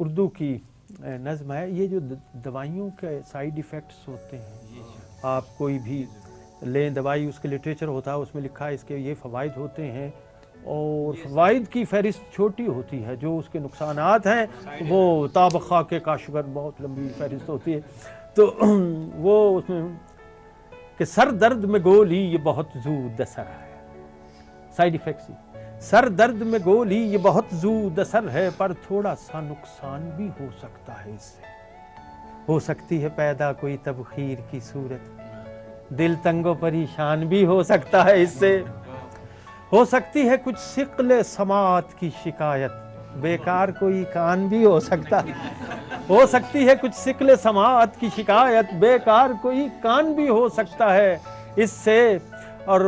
اردو کی نظم ہے. یہ جو دوائیوں کے سائیڈ ایفیکٹس ہوتے ہیں، آپ کوئی بھی لیں دوائی، اس کے لٹریچر ہوتا ہے، اس میں لکھا ہے اس کے یہ فوائد ہوتے ہیں، اور فوائد کی فہرست چھوٹی ہوتی ہے، جو اس کے نقصانات ہیں وہ طابقہ کے کاشگر بہت لمبی فہرست ہوتی ہے. تو وہ اس میں کہ سر درد میں گولی یہ بہت زود اثر ہے، سائیڈ ایفیکٹس. سر درد میں گولی یہ بہت زود اثر ہے، پر تھوڑا سا نقصان بھی ہو سکتا ہے، اس سے ہو سکتی ہے پیدا کوئی تبخیر کی صورت، دل تنگ و پریشان بھی ہو سکتا ہے، اس سے ہو سکتی ہے کچھ ثقل سماعت کی شکایت، بیکار کوئی کان بھی ہو سکتا ہے، ہو سکتی ہے کچھ ثقل سماعت کی شکایت، بیکار کوئی کان بھی ہو سکتا ہے اس سے، اور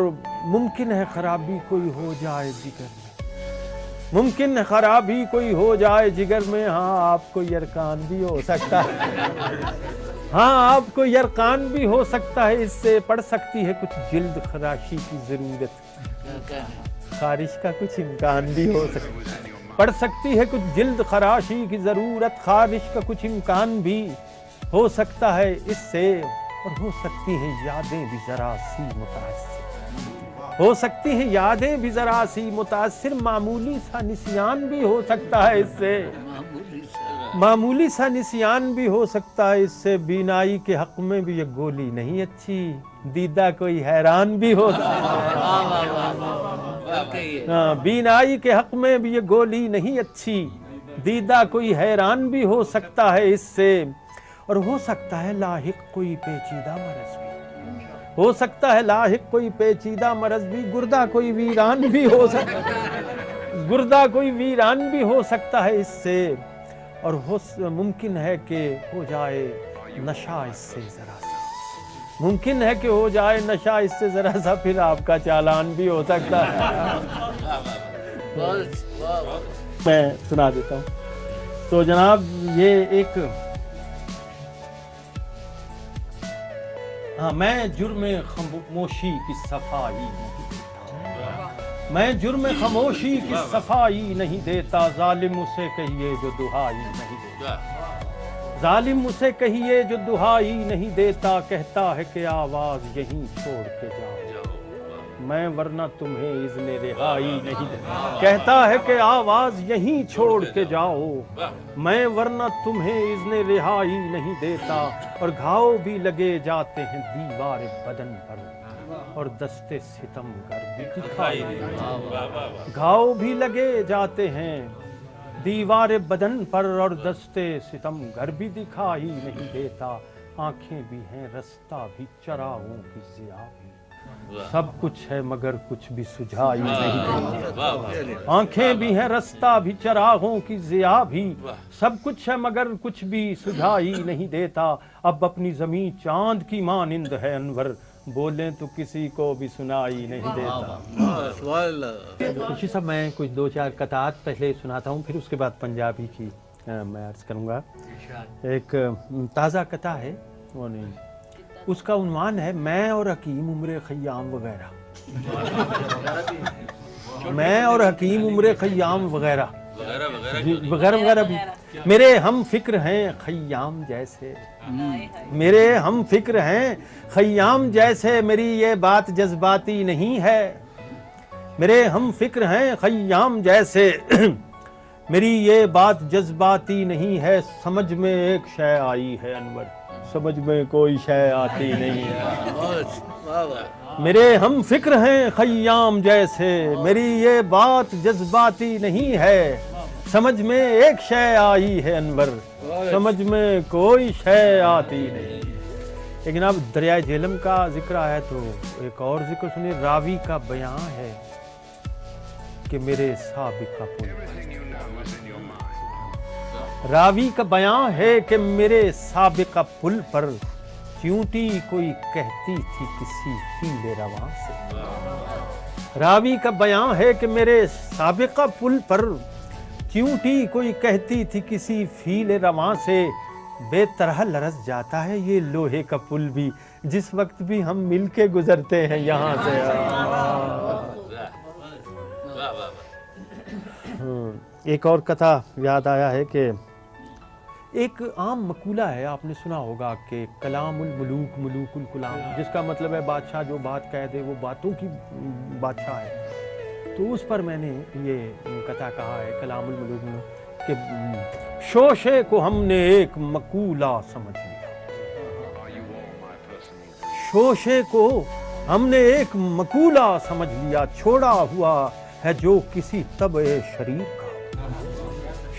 ممکن ہے خرابی کوئی ہو جائے جگر میں، ممکن ہے خرابی کوئی ہو جائے جگر میں، ہاں آپ کو یرقان بھی ہو سکتا ہے، ہاں آپ کو یرقان بھی ہو سکتا ہے اس سے، پڑ سکتی ہے کچھ جلد خراشی کی ضرورت، خارش کا کچھ امکان بھی ہو سکتا ہے، پڑ سکتی ہے کچھ جلد خراشی کی ضرورت، خارش کا کچھ امکان بھی ہو سکتا ہے اس سے، اور ہو سکتی ہیں یادیں بھی ذرا سی متاثر، ہو سکتی ہیں یادیں بھی ذرا سی متاثر، معمولی سا نسیان بھی ہو سکتا ہے اس سے، معمولی سا نسیان بھی ہو سکتا ہے اس سے، بینائی کے حق میں بھی یہ گولی نہیں اچھی، دیدہ کوئی حیران بھی ہو سکتا ہے، بینائی کے حق میں بھی یہ گولی نہیں اچھی، دیدہ کوئی حیران بھی ہو سکتا ہے اس سے، اور ہو سکتا ہے لاحق کوئی پیچیدہ مرض بھی، ہو سکتا ہے لاحق کوئی پیچیدہ مرض بھی، گردہ کوئی ویران بھی ہو سکتا ہے، گردہ کوئی ویران بھی ہو سکتا ہے اس سے، اور ممکن ہے کہ ہو جائے نشہ اس سے ذرا سا، ممکن ہے کہ ہو جائے نشہ اس سے ذرا سا، پھر آپ کا چالان بھی ہو سکتا ہے. میں سنا دیتا ہوں. تو جناب یہ ایک میں جرم خاموشی کی صفائی نہیں دیتا، میں جرم خاموشی کی صفائی نہیں دیتا، ظالم اسے کہیے جو دہائی نہیں دیتا، ظالم اسے کہیے جو دہائی نہیں دیتا، کہتا ہے کہ آواز یہیں چھوڑ کے جاؤ، میں ورنہ تمہیں اذن رہائی نہیں دیتا، کہتا ہے کہ آواز یہیں چھوڑ کے جاؤ، میں ورنہ تمہیں اذن رہائی نہیں دیتا، اور گھاؤ بھی لگے جاتے ہیں دیوار بدن پر، اور دستے ستم گر بھی دکھائی نہیں دیتا، گھاؤ بھی لگے جاتے ہیں دیوار بدن پر، اور دستے ستم گر بھی دکھائی نہیں دیتا، آنکھیں بھی ہیں رستہ بھی چراغوں کی ضیاء بھی، سب کچھ ہے مگر کچھ بھی سجھائی نہیں دیتا، آنکھیں بھی ہیں رستہ بھی چراغوں کی ضیاء بھی، سب کچھ ہے مگر کچھ بھی سجھائی نہیں دیتا، اب اپنی زمین چاند کی مانند ہے انور، بولیں تو کسی کو بھی سنائی نہیں دیتا. خوشی صاحب میں کچھ دو چار قطعات پہلے سناتا ہوں، پھر اس کے بعد پنجابی کی میں عرض کروں گا. ایک تازہ قطعہ ہے، اس کا عنوان ہے میں اور حکیم عمر خیام وغیرہ، میں اور حکیم عمر خیام وغیرہ وغیرہ وغیرہ بھی، میرے ہم فکر ہیں خیام جیسے، میرے ہم فکر ہیں خیام جیسے، میری یہ بات جذباتی نہیں ہے، میرے ہم فکر ہیں خیام جیسے، میری یہ بات جذباتی نہیں ہے، سمجھ میں ایک شے آئی ہے انور، سمجھ میں کوئی شے آتی نہیں ہے، میرے ہم فکر ہیں خیام جیسے، میری یہ بات جذباتی نہیں ہے، سمجھ میں ایک شے آئی ہے انور، سمجھ میں کوئی شے آتی نہیں. لیکن اب دریائے جہلم کا ذکر آیا تو ایک اور ذکر سنیے. راوی کا بیان ہے کہ میرے سابقہ پل، راوی کا بیان ہے کہ میرے سابقہ پل پر چیونٹی کوئی کہتی تھی کسی فیل رواں سے. راوی کا بیان ہے کہ میرے سابقہ پل پر چیونٹی کوئی کہتی تھی کسی فیل رواں سے. بے طرح لرز جاتا ہے یہ لوہے کا پل بھی جس وقت بھی ہم مل کے گزرتے ہیں یہاں سے. ایک اور قطعہ یاد آیا ہے کہ ایک عام مقولہ ہے، آپ نے سنا ہوگا کہ کلام الملوک ملوک الکلام، جس کا مطلب ہے بادشاہ جو بات کہہ دے وہ باتوں کی بادشاہ ہے۔ تو اس پر میں نے یہ قطعہ کہا ہے کلام الملوک ملوک کہ شوشے کو ہم نے ایک مقولہ سمجھ لیا، شوشے کو ہم نے ایک مقولہ سمجھ لیا، چھوڑا ہوا ہے جو کسی طبع شریر کا،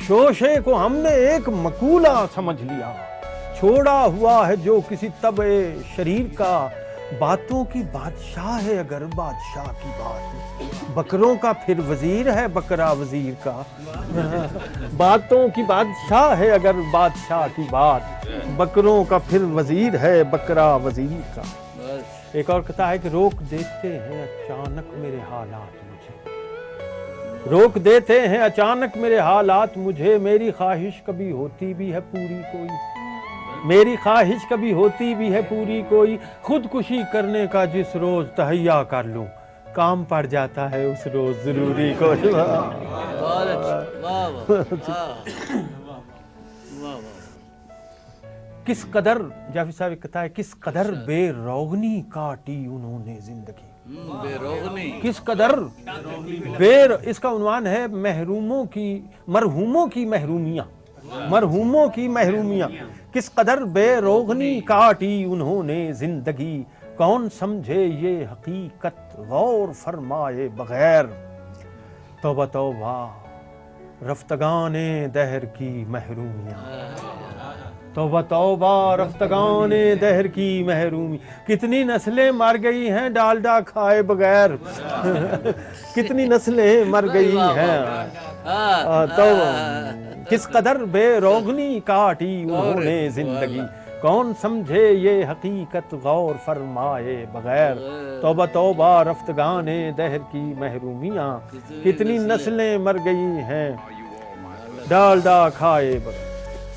شوشے کو ہم نے ایک مقولہ سمجھ لیا، چھوڑا ہوا ہے جو کسی طبع شریر کا، باتوں کی بادشاہ ہے اگر بادشاہ کی بات، بکروں کا پھر وزیر ہے بکرا وزیر کا، باتوں کی بادشاہ ہے اگر بادشاہ کی بات، بکروں کا پھر وزیر ہے بکرا وزیر کا۔ ایک اور کہتا ہے کہ روک دیتے ہیں اچانک میرے حالات مجھے، روک دیتے ہیں اچانک میرے حالات مجھے، میری خواہش کبھی ہوتی بھی ہے پوری کوئی، میری خواہش کبھی ہوتی بھی ہے پوری کوئی، خودکشی کرنے کا جس روز تہیا کر لوں، کام پڑ جاتا ہے اس روز ضروری کوئی۔ کس قدر جعفری صاحب کہتا ہے کس قدر بے روغنی کاٹی انہوں نے زندگی، بے روغنی کس قدر اس کا عنوان ہے مرحوموں کی محرومیاں، مرحوموں کی محرومیاں، کس قدر بے روغنی کاٹی انہوں نے زندگی، کون سمجھے یہ حقیقت غور فرمائے بغیر، توبہ توبہ رفتگان دہر کی محرومیاں، توبہ توبہ رفتگان دہر کی محرومی، کتنی نسلیں مر گئی ہیں ڈالڈا کھائے بغیر، کتنی نسلیں مر گئی ہیں، تو کس قدر بے روغنی کاٹی انہوں نے زندگی، کون سمجھے یہ حقیقت غور فرمائے بغیر، توبہ توبہ رفتگان دہر کی محرومیاں، کتنی نسلیں مر گئی ہیں ڈالڈا کھائے بغیر۔